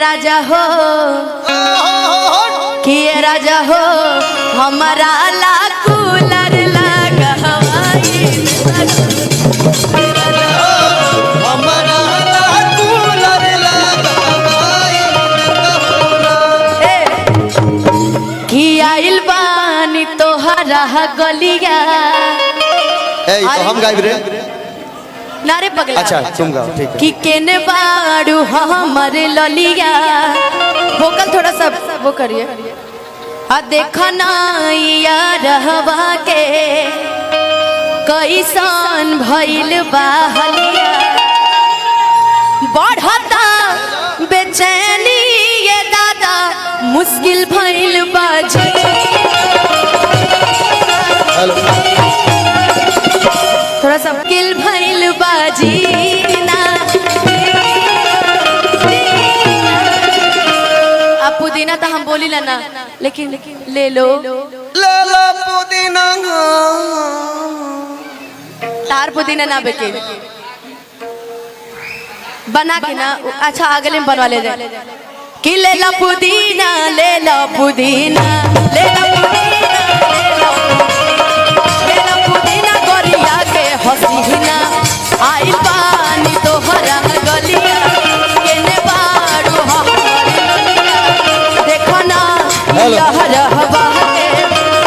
राजा हो किए राजा हो हमारा ला कूलर लगा हवाई हमारा ला कूलर लगा कि आइल बानी तोहरा गलिया। तो हम गाइब रे नारे पगला। अच्छा तुम गाओ ठीक है। कि केने बाड़ू हमारे ललिया वोकल थोड़ा सा वो करिए। आ देखा ना यारवा के कैसन भइल बहलिया बढ़ता बेचैनी ये दादा मुश्किल भइल बाजी। थोड़ा सा मुश्किल भइल बाजी ना अब पुदीना तो हम बोली ना लेकिन ले लो पुदीना तार पुदीना ना बेके बना के ना। अच्छा अगले में बनवा ले जाए कि ले ला पुदीना ले ला पुदीना ले ला पुदीना ले ला पुदीना गोरिया के हसीना आई पानी तोहरा गलिया केने बाड़ू हमारी गलिया देखो ना लहरवा के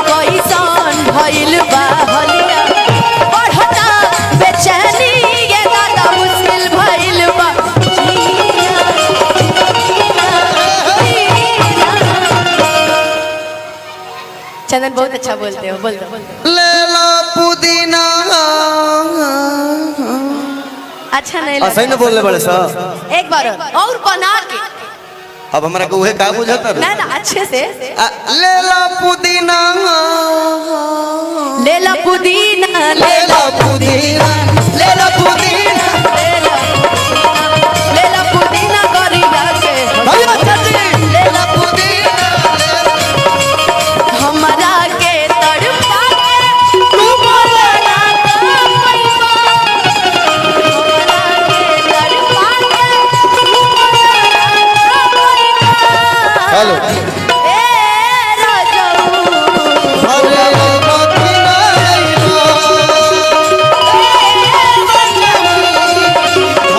कैसन भइल बहलिया बढ़ता बेचैनी ये दादा मुश्किल भइल बा। चंदन बहुत अच्छा बोलते हो बोल दो। ले लो पुदीना अच्छा नहीं सही ना बोलने बड़े सा एक बार और बना के अब हमारा को उहे का बुझाता रे ना ना अच्छे से ले लो पुदीना ले ला पुदीना ले लो पुदीना ले लो पुदीना ले ला पुदीना गोरिया के ले लो पुदीना हमरा के तड़पा के तू बोलना पैबा हमरा के तड़पा के तू बोलना पैबा। हेलो ए राजाऊ अरे पुदीना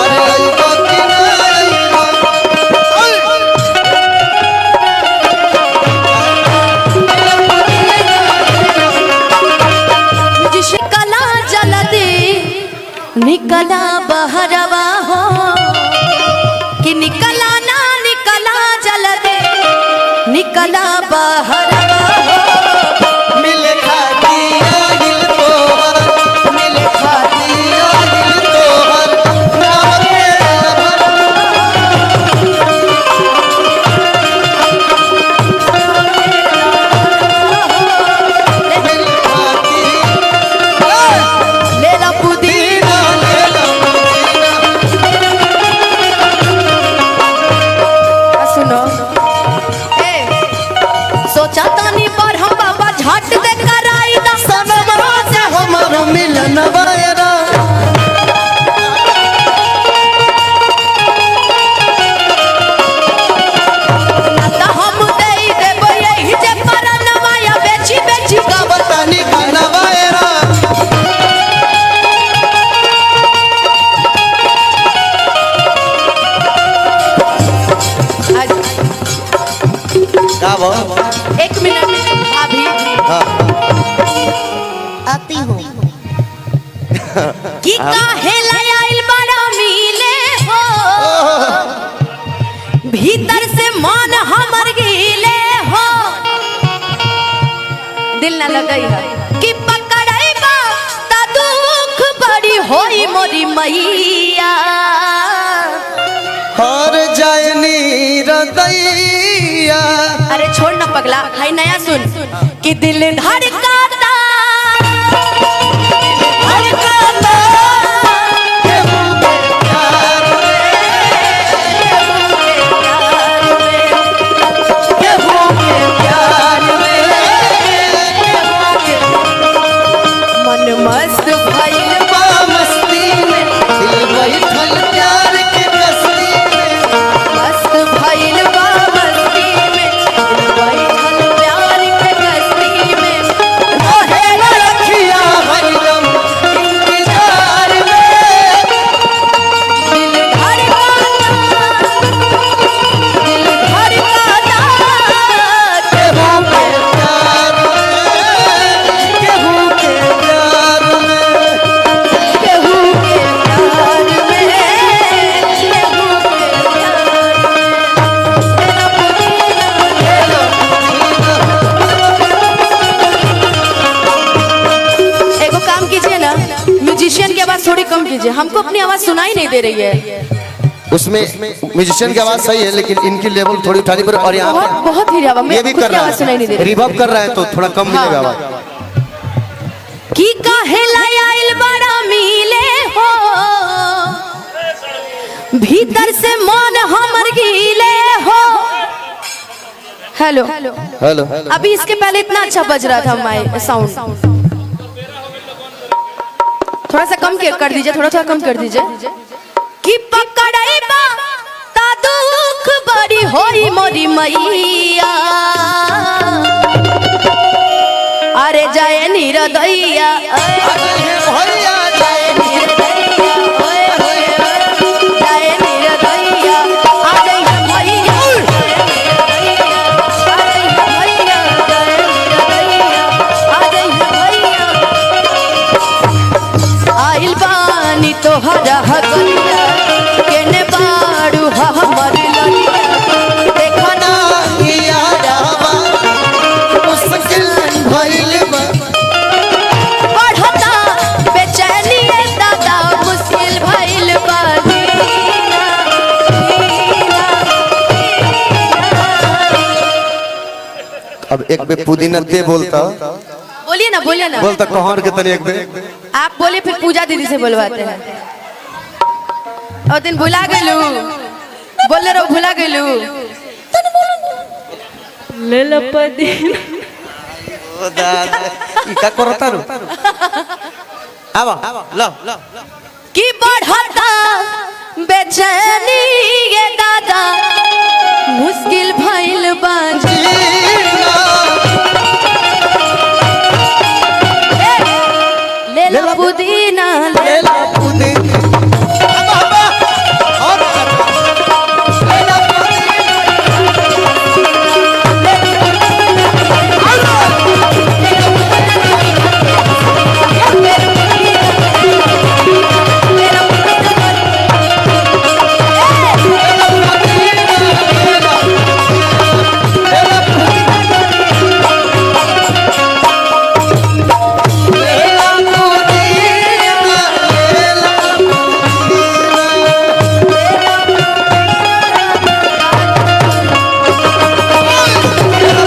अरे पुदीना जिसकला जलदी निकला बहरवा हो कि निकला ना निकला जलदी निकला बहरवा हो मिले खातिया दिल तोहर मिले खातिया दिल तोहर नाम तेरा मिले खातिया ले ला पुदीना ले लो पुदीना सुनो ए सोचा तानी पर हम बाबा झट दे कराई ना सनमवा से हमारा मिलन वायरा ना हम देई देबो यही जे परनवा या बेची बेची का बतानी खाना वायरा का वो एक मिनट अभी हां आती हूँ कि काहे लाइल बड़ा मिले हो भीतर से मन हमर गिले हो दिल ना लगई है कि पकड़ैबा त दुख बड़ी होई मोरी मैया हर जायनी रदैया अरे छोड़ ना पगला हाय नया सुन कि दिल धड़काता धड़काता मन मस्त भइल बा मस्ती में दिल बैठल प्यार के बस्ती में मस्त भइल लीजिए, हमको अपनी आवाज सुनाई नहीं दे रही है। उसमें म्यूजिशियन की आवाज सही है लेकिन इनकी लेवल थोड़ी उठानी पड़े। और यहाँ बहुत बहुत ही आवाज, ये भी कर रहा है, रिवर्ब कर रहा है तो थोड़ा कम मिलेगा आवाज। की काहे लायल बड़ा मिले हो, भीतर से मन हमर गीले हो। हेलो हेलो, अभी इसके पहले इतना अच्छा बज रहा था माइक साउंड, थोड़ा सा कम कर दीजिए, थोड़ा कम कर दीजिए। कि पकड़ाई बा ता दुख बड़ी होई मोरी मैया, अरे जय निरदैया भैया जय निरदैया, ओए होए जय निरदैया, आ जय मैया जय निरदैया, आ जय मैया आइल बानी तोहरा हगलिया, केने बाड़ू हमर ललिया, देखा ना यारावा मुश्किल भइल बा। बढ़ता बेचैनी है दादा, मुश्किल भइल बा जीना, जीना। अब एक बे पुदीना दे बोलता, बोलिए ना बोलता कहर के तनी एक बे। आप बोले फिर पूजा दीदी से बुलवाते हैं। और दिन भुला गेलू, बोले रहो भुला गेलू। ले लो पुदीना, ओ दादा ई का करता रो। आवा लो कि बढ़ता बेचैनी ये दादा,